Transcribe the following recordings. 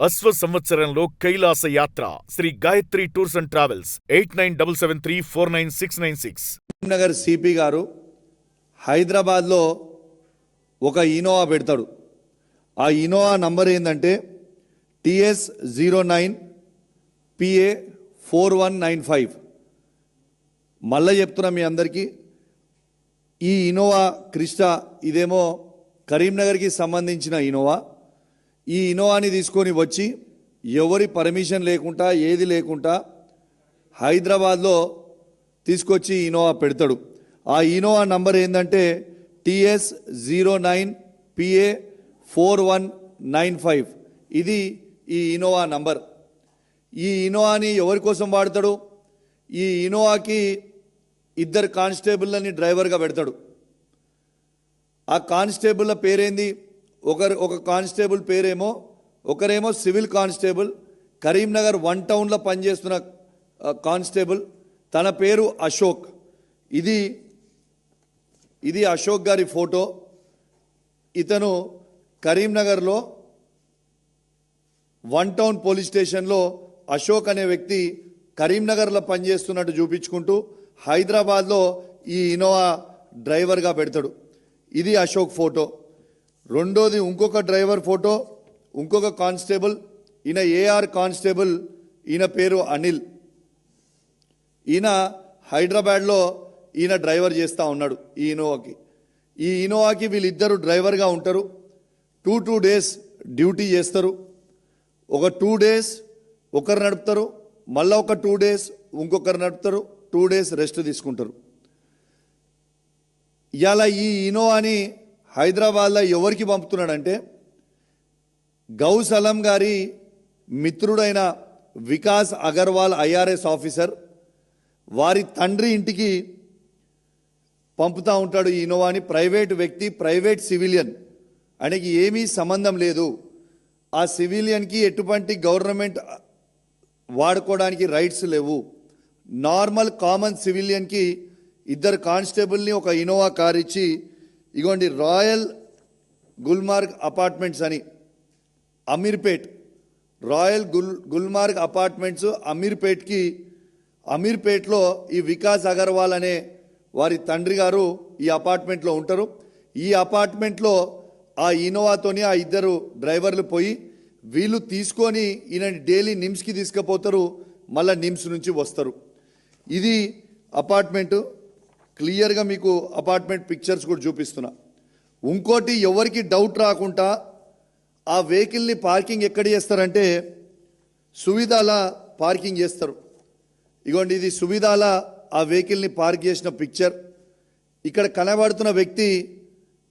అశ్వ సంవత్సరంలో కైలాస యాత్ర Sri Gayatri tours and travels 8977349696. Karimnagar CP గారు హైదరాబాద్లో ఒక ఇనోవా పెడతాడు. ఆ ఇనోవా నంబర్ ఏంటంటే TS09PA4195. మళ్ళీ చెప్తున్నా మీ అందరికీ, ఈ ఇనోవా క్రిస్టా ఇదేమో కరీంనగర్కి సంబంధించిన ఇనోవా. ఈ ఇనోవాని తీసుకొని వచ్చి ఎవరి పర్మిషన్ లేకుండా ఏది లేకుండా హైదరాబాద్లో తీసుకొచ్చి ఇనోవా పెడతాడు. ఆ ఇనోవా నంబర్ ఏంటంటే TS09PA4195. ఇది ఈ ఇనోవా నంబర్. ఈ ఇనోవాని ఎవరి కోసం వాడతాడు? ఈ ఇనోవాకి 2 కానిస్టేబుల్ని డ్రైవర్గా పెడతాడు. ఆ కానిస్టేబుల్ల పేరేంది? ఒక కానిస్టేబుల్ పేరేమో, ఒకరేమో సివిల్ కానిస్టేబుల్, కరీంనగర్ 1 టౌన్లో పనిచేస్తున్న కానిస్టేబుల్. తన పేరు అశోక్. ఇది అశోక్ గారి ఫోటో. ఇతను కరీంనగర్లో 1 టౌన్ పోలీస్ స్టేషన్లో అశోక్ అనే వ్యక్తి కరీంనగర్లో పనిచేస్తున్నట్టు చూపించుకుంటూ హైదరాబాద్లో ఈ ఇనోవా డ్రైవర్గా పెడతాడు. ఇది అశోక్ ఫోటో. రెండోది ఇంకొక డ్రైవర్ ఫోటో, ఇంకొక కానిస్టేబుల్. ఈయన ఏఆర్ కానిస్టేబుల్. ఈయన పేరు అనిల్. ఈయన హైదరాబాద్లో ఈయన డ్రైవర్ చేస్తూ ఉన్నాడు ఈ ఇనోవాకి. వీళ్ళిద్దరు డ్రైవర్గా ఉంటారు. 2 డేస్ డ్యూటీ చేస్తారు. ఒక 2 డేస్ ఒకరు నడుపుతారు, మళ్ళీ ఒక 2 డేస్ ఇంకొకరు నడుపుతారు, 2 డేస్ రెస్ట్ తీసుకుంటారు. ఇవాళ ఈ ఇనోవాని హైదరాబాద్లో ఎవరికి పంపుతున్నాడంటే గౌస్ అలం గారి మిత్రుడైన వికాస్ అగర్వాల్ IRS ఆఫీసర్, వారి తండ్రి ఇంటికి పంపుతూ ఉంటాడు ఈ ఇనోవాని. ప్రైవేట్ వ్యక్తి, ప్రైవేట్ సివిలియన్, ఆయనకి ఏమీ సంబంధం లేదు. ఆ సివిలియన్కి ఎటువంటి గవర్నమెంట్ వాడుకోవడానికి రైట్స్ లేవు. నార్మల్ కామన్ సివిలియన్కి 2 కానిస్టేబుల్ని ఒక ఇనోవా కార్ ఇచ్చి, ఇగోండి రాయల్ గుల్మార్గ్ అపార్ట్మెంట్స్ అని అమీర్పేట్, రాయల్ గుల్మార్గ్ అపార్ట్మెంట్స్ అమీర్పేట్లో ఈ వికాస్ అగర్వాల్ అనే వారి తండ్రి గారు ఈ అపార్ట్మెంట్లో ఉంటారు. ఈ అపార్ట్మెంట్లో ఆ ఇనోవాతోని ఆ 2 డ్రైవర్లు పోయి వీళ్ళు తీసుకొని ఈయన డైలీ నిమ్స్కి తీసుకుపోతారు, మళ్ళీ నిమ్స్ నుంచి వస్తారు. ఇది అపార్ట్మెంటు. క్లియర్గా మీకు అపార్ట్మెంట్ పిక్చర్స్ కూడా చూపిస్తున్నా. ఇంకోటి, ఎవరికి డౌట్ రాకుండా ఆ వెహికల్ని పార్కింగ్ ఎక్కడ చేస్తారంటే సువిధాల పార్కింగ్ చేస్తారు. ఇగోండి, ఇది సువిధాల ఆ వెహికల్ని పార్క్ చేసిన పిక్చర్. ఇక్కడ కనబడుతున్న వ్యక్తి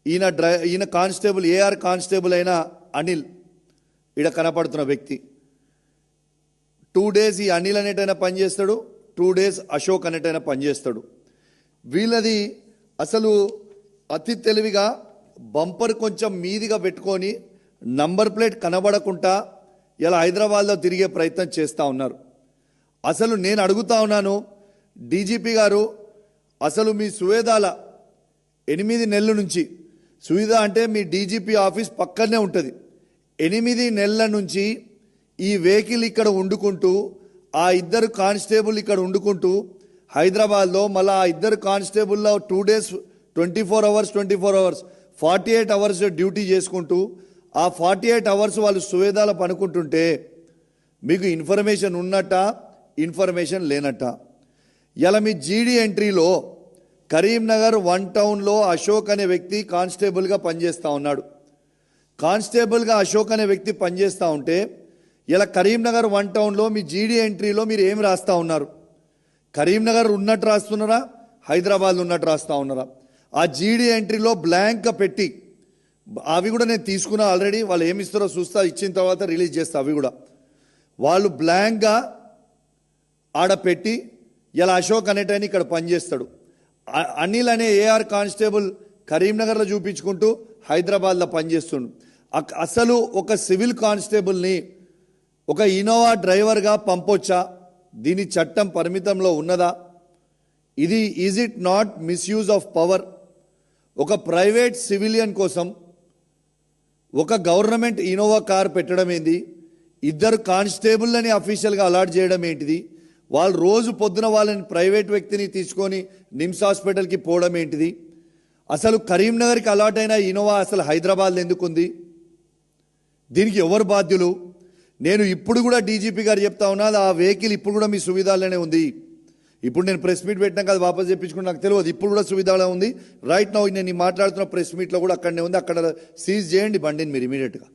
ఈయన కానిస్టేబుల్, ఏఆర్ కానిస్టేబుల్ అయిన అనిల్. ఇక్కడ కనపడుతున్న వ్యక్తి 2 డేస్ ఈ అనిల్ అనేటైనా పనిచేస్తాడు, 2 డేస్ అశోక్ అనేటైనా పనిచేస్తాడు. వీళ్ళది అసలు అతి తెలివిగా బంపర్ కొంచెం మీదిగా పెట్టుకొని నంబర్ ప్లేట్ కనబడకుండా ఇలా హైదరాబాద్లో తిరిగే ప్రయత్నం చేస్తూ ఉన్నారు. అసలు నేను అడుగుతా ఉన్నాను, డీజీపీ గారు, అసలు మీ సువేదాల 8 నెలల నుంచి, సువిధ అంటే మీ డీజీపీ ఆఫీస్ పక్కనే ఉంటుంది, 8 నెలల నుంచి ఈ వెహికల్ ఇక్కడ వండుకుంటూ, ఆ 2 కానిస్టేబుల్ ఇక్కడ వండుకుంటూ హైదరాబాద్లో, మళ్ళీ ఆ 2 కానిస్టేబుల్లో 2 డేస్ 24 అవర్స్ 48 అవర్స్ డ్యూటీ చేసుకుంటూ, ఆ 48 అవర్స్ వాళ్ళు సువేదాల పనుకుంటుంటే మీకు ఇన్ఫర్మేషన్ ఉన్నట్ట, ఇన్ఫర్మేషన్ లేనట్ట. ఇలా మీ జీడీ ఎంట్రీలో కరీంనగర్ 1 టౌన్లో అశోక్ అనే వ్యక్తి కానిస్టేబుల్గా పనిచేస్తూ ఉన్నాడు. కానిస్టేబుల్గా అశోక్ అనే వ్యక్తి పనిచేస్తూ ఉంటే ఇలా కరీంనగర్ 1 టౌన్లో మీ జీడీ ఎంట్రీలో మీరు ఏం రాస్తూ ఉన్నారు? కరీంనగర్ ఉన్నట్టు రాస్తున్నారా, హైదరాబాద్ ఉన్నట్టు రాస్తూ ఉన్నారా? ఆ జీడీ ఎంట్రీలో బ్లాంక్గా పెట్టి, అవి కూడా నేను తీసుకున్నా ఆల్రెడీ, వాళ్ళు ఏమి ఇస్తారో చూస్తా, ఇచ్చిన తర్వాత రిలీజ్ చేస్తా. అవి కూడా వాళ్ళు బ్లాంక్గా ఆడ పెట్టి ఇలా అశోక్ అనేటైనా ఇక్కడ పనిచేస్తాడు. అనిల్ అనే ఏఆర్ కానిస్టేబుల్ కరీంనగర్లో చూపించుకుంటూ హైదరాబాద్లో పనిచేస్తుండు. అసలు ఒక సివిల్ కానిస్టేబుల్ని ఒక ఇనోవా డ్రైవర్గా పంపొచ్చా? దీని చట్టం పరిమితంలో ఉన్నదా? Is it not misuse of power? ఒక ప్రైవేట్ సివిలియన్ కోసం ఒక గవర్నమెంట్ ఇనోవా కార్ పెట్టడం ఏంది? 2 కానిస్టేబుల్ని అఫీషియల్గా అలాట్ చేయడం ఏంటిది? వాళ్ళు రోజు పొద్దున వాళ్ళని ప్రైవేట్ వ్యక్తిని తీసుకొని నిమ్స్ హాస్పిటల్కి పోవడం ఏంటిది? అసలు కరీంనగర్కి అలాట్ అయిన ఇన్నోవా అసలు హైదరాబాద్లో ఎందుకు ఉంది? దీనికి ఎవరు బాధ్యులు? నేను ఇప్పుడు కూడా డీజీపీ గారు చెప్తా ఉన్నా, ఆ వెహికల్ ఇప్పుడు కూడా మీ సువిధాలోనే ఉంది. ఇప్పుడు నేను ప్రెస్ మీట్ పెట్టినాక అది వాపస్ చెప్పించుకుని నాకు తెలియదు, ఇప్పుడు కూడా సువిధాలో ఉంది. రైట్ నౌ నేను మాట్లాడుతున్న ప్రెస్ మీట్లో కూడా అక్కడనే ఉంది. అక్కడ సీజ్ చేయండి బండిని మీరు ఇమీడియట్గా.